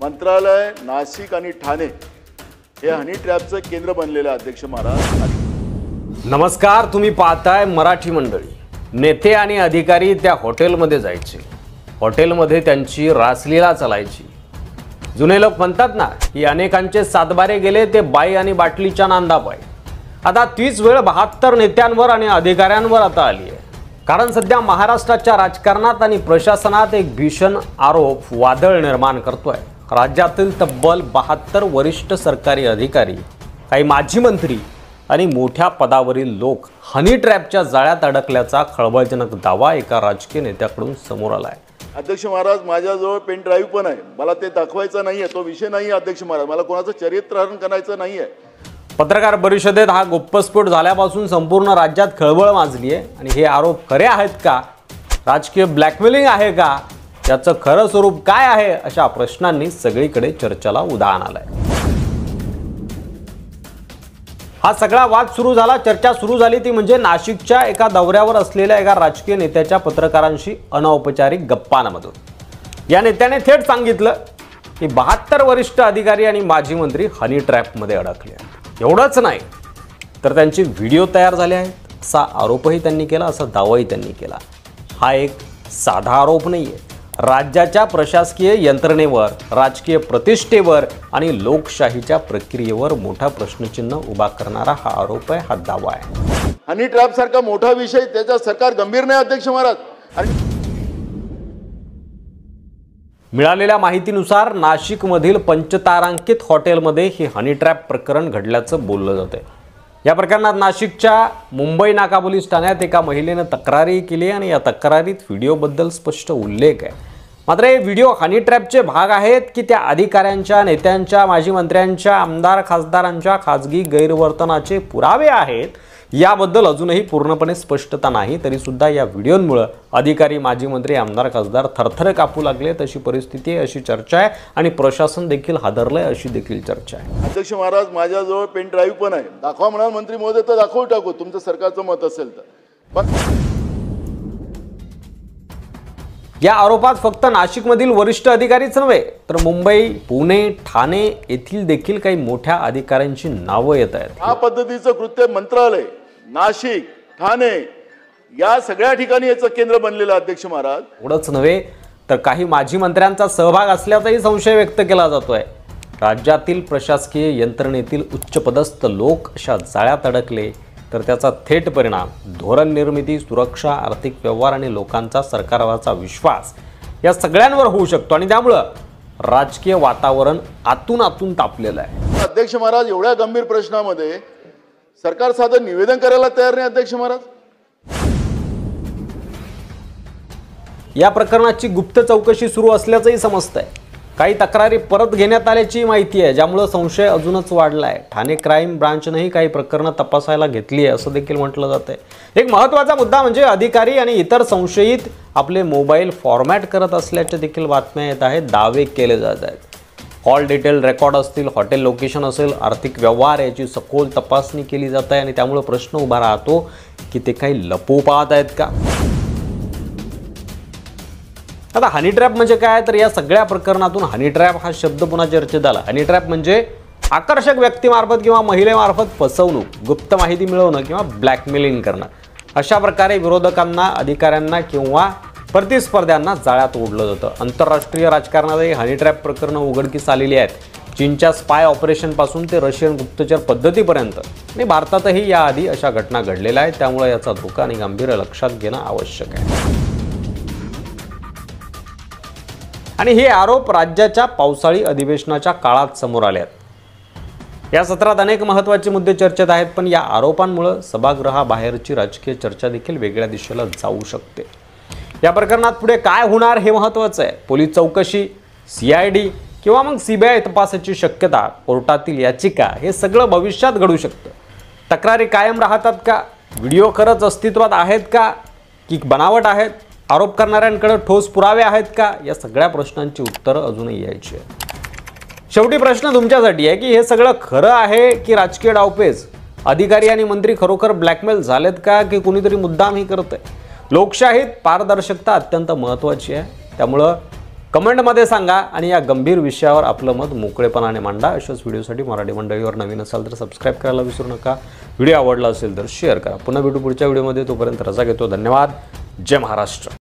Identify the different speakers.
Speaker 1: मंत्रालय, नाशिक आणि ठाणे हे हनी ट्रॅपचं केंद्र बनलेलं आहे अध्यक्ष महाराज।
Speaker 2: नमस्कार, तुम्ही पाहताय मराठी मंडळी। नेते आणि अधिकारी त्या हॉटेलमध्ये जायचे, हॉटेलमध्ये त्यांची रासलीला चालायची। जुने लोक म्हणतात ना की अनेकांचे सातबारे गेले ते बाई आणि बाटलीच्या नांदापायी। आता तीच वेळ 72 नेत्यांवर आणि अधिकाऱ्यांवर आता आली आहे। कारण सध्या महाराष्ट्राच्या राजकारणात आणि प्रशासनात एक भीषण आरोप वादळ निर्माण करतोय। राज्यातील तब्बल 72 वरिष्ठ सरकारी अधिकारी, काही माजी मंत्री आणि मोठ्या पदावरील लोक हनी ट्रॅपच्या जाळ्यात अडकल्याचा खळबळजनक दावा एका राजकीय नेत्याकडून समोर आलाय।
Speaker 1: अध्यक्ष महाराज, माझ्याजवळ पेन ड्राईव्ह पण आहे, मला ते दाखवायचा नाहीये, तो विषय नाही अध्यक्ष महाराज, मला कोणाचं चरित्रहरण करायचं नाहीये।
Speaker 2: पत्रकार परिषदेत हा गप्पस्फोट झाल्यापासून संपूर्ण राज्यात खळबळ माजली आहे आणि हे आरोप खरे आहेत का, राजकीय ब्लॅकमेलिंग आहे का, याचं खरं स्वरूप काय आहे, अशा प्रश्नांनी सगळीकडे चर्चेला उधाण आलंय। हा सगळा वाद सुरू झाला, चर्चा सुरू झाली ती म्हणजे नाशिकच्या एका दौऱ्यावर असलेल्या एका राजकीय नेत्याच्या पत्रकारांशी अनौपचारिक गप्पांमधून। या नेत्याने थेट सांगितलं की 72 वरिष्ठ अधिकारी आणि माजी मंत्री हनी ट्रॅपमध्ये अडकले। एवढंच नाही तर त्यांचे व्हिडिओ तयार झाले आहेत असा आरोपही त्यांनी केला, असा दावाही त्यांनी केला। हा एक साधा आरोप नाहीये, राज्याच्या प्रशासकीय यंत्रणेवर, राजकीय प्रतिष्ठेवर आणि लोकशाहीच्या प्रक्रियेवर मोठा प्रश्नचिन्ह उभा करणारा हा आरोप आहे, हा दावा आहे।
Speaker 1: हनी ट्रॅप सारखा मोठा विषय त्याचा सरकार गंभीर नाही अध्यक्ष महाराज। आणि
Speaker 2: मिळालेल्या माहितीनुसार नाशिकमधील पंचतारांकित हॉटेलमध्ये हे हनी ट्रॅप प्रकरण घडल्याचं बोललं जातंय। या प्रकरणात नाशिकच्या मुंबई नाका पोलीस ठाण्यात एका महिलेनं तक्रारी केली आणि या तक्रारीत व्हिडिओबद्दल स्पष्ट उल्लेख आहे। मात्र हे व्हिडिओ हनी ट्रॅपचे भाग आहेत की त्या अधिकाऱ्यांच्या, नेत्यांच्या, माजी मंत्र्यांच्या, आमदार खासदारांच्या खाजगी गैरवर्तनाचे पुरावे आहेत, याबद्दल अजूनही पूर्णपणे स्पष्टता नाही। तरी सुद्धा या व्हिडिओंमुळे अधिकारी, माजी मंत्री, आमदार, खासदार थरथर कापू लागले, तशी परिस्थिती आहे, अशी चर्चा आहे आणि प्रशासन देखील हादरलंय, अशी देखील चर्चा आहे।
Speaker 1: अध्यक्ष महाराज, माझ्याजवळ पेन ड्राईव्ह पण आहे, दाखवा म्हणाल मंत्री महोदय तर दाखवू टाकू, तुमचं सरकारचं मत असेल तर। पण
Speaker 2: या आरोपात फक्त नाशिकमधील वरिष्ठ अधिकारीच नव्हे तर मुंबई, पुणे, ठाणे येथील देखील काही मोठ्या अधिकाऱ्यांची नावं येत आहेत।
Speaker 1: या पद्धतीचं कृत्य मंत्रालय, नाशिक, ठाणे या सगळ्या ठिकाणी याचं केंद्र बनलेलं अध्यक्ष महाराज।
Speaker 2: एवढंच नव्हे तर काही माजी मंत्र्यांचा सहभाग असल्याचाही संशय व्यक्त केला जातोय। राज्यातील प्रशासकीय यंत्रणेतील उच्चपदस्थ लोक अशा जाळ्यात अडकले तर त्याचा थेट परिणाम धोरण निर्मिती, सुरक्षा, आर्थिक व्यवहार आणि लोकांचा सरकारवरचा विश्वास या सगळ्यांवर होऊ शकतो आणि त्यामुळं राजकीय वातावरण आतून तापलेलं आहे।
Speaker 1: अध्यक्ष महाराज, एवढ्या गंभीर प्रश्नामध्ये सरकार साधं निवेदन करायला तयार नाही अध्यक्ष महाराज।
Speaker 2: या प्रकरणाची गुप्त चौकशी सुरू असल्याचंही समजतंय। काही तक्रारी परत घेण्यात आल्याची माहिती आहे, ज्यामुळे संशय अजूनच वाढलाय। ठाणे क्राईम ब्रांचनेही काही प्रकरणं तपासायला घेतली आहे असं देखील म्हटलं जातंय। एक महत्त्वाचा मुद्दा म्हणजे अधिकारी आणि इतर संशयित आपले मोबाईल फॉर्मॅट करत असल्याच्या देखील बातम्या येत आहेत, दावे केले जात आहेत। कॉल डिटेल रेकॉर्ड असतील, हॉटेल लोकेशन असेल, आर्थिक व्यवहार याची सखोल तपासणी केली जात आहे आणि त्यामुळे प्रश्न उभा राहतो की ते काही लपवू पाहत आहेत का। आता हनी ट्रॅप म्हणजे काय, तर या सगळ्या प्रकरणातून हनी ट्रॅप हा शब्द पुन्हा चर्चेत आला। हनी ट्रॅप म्हणजे आकर्षक व्यक्तीमार्फत किंवा महिलेमार्फत फसवणूक, गुप्त माहिती मिळवणं किंवा ब्लॅकमेलिंग करणं, अशा प्रकारे विरोधकांना, अधिकाऱ्यांना किंवा प्रतिस्पर्ध्यांना जाळ्यात ओढलं जातं। आंतरराष्ट्रीय राजकारणातही हनी ट्रॅप प्रकरणं उघडकीस आलेली आहेत। चीनच्या स्पाय ऑपरेशनपासून ते रशियन गुप्तचर पद्धतीपर्यंत आणि भारतातही याआधी अशा घटना घडलेल्या आहेत। त्यामुळे याचा धोका आणि गांभीर्य लक्षात घेणं आवश्यक आहे। आणि हे आरोप राज्याच्या पावसाळी अधिवेशनाच्या काळात समोर आले आहेत। या सत्रात अनेक महत्त्वाचे मुद्दे चर्चेत आहेत, पण या आरोपांमुळे सभागृहाबाहेरची राजकीय चर्चा देखील वेगळ्या दिशेला जाऊ शकते। या प्रकरणात पुढे काय होणार हे महत्त्वाचं आहे। पोलीस चौकशी, CID किंवा मग CBI तपासाची शक्यता, कोर्टातील याचिका, हे सगळं भविष्यात घडू शकतं। तक्रारी कायम राहतात का, व्हिडिओ खरंच अस्तित्वात आहेत का की बनावट आहेत, आरोप करणाऱ्यांकडे ठोस पुरावे आहेत का, या सगळ्या प्रश्नांची उत्तरं अजूनही यायची आहेत। शेवटी प्रश्न तुमच्यासाठी आहे की हे सगळं खरं आहे की राजकीय डावपेच, अधिकारी आणि मंत्री खरोखर ब्लॅकमेल झालेत का की कुणीतरी मुद्दाम ही करतंय। लोकशाहीत पारदर्शकता अत्यंत महत्त्वाची आहे, त्यामुळे कमेंटमध्ये सांगा आणि या गंभीर विषयावर आपलं मत मोकळेपणाने मांडा. अशाच व्हिडिओसाठी मराठी मंडळीवर नवीन असाल तर सबस्क्राईब करायला विसरू नका. व्हिडिओ आवडला असेल तर शेअर करा. पुन्हा भेटू पुढच्या व्हिडिओमध्ये. तोपर्यंत रजा घेतो. धन्यवाद. जय महाराष्ट्र.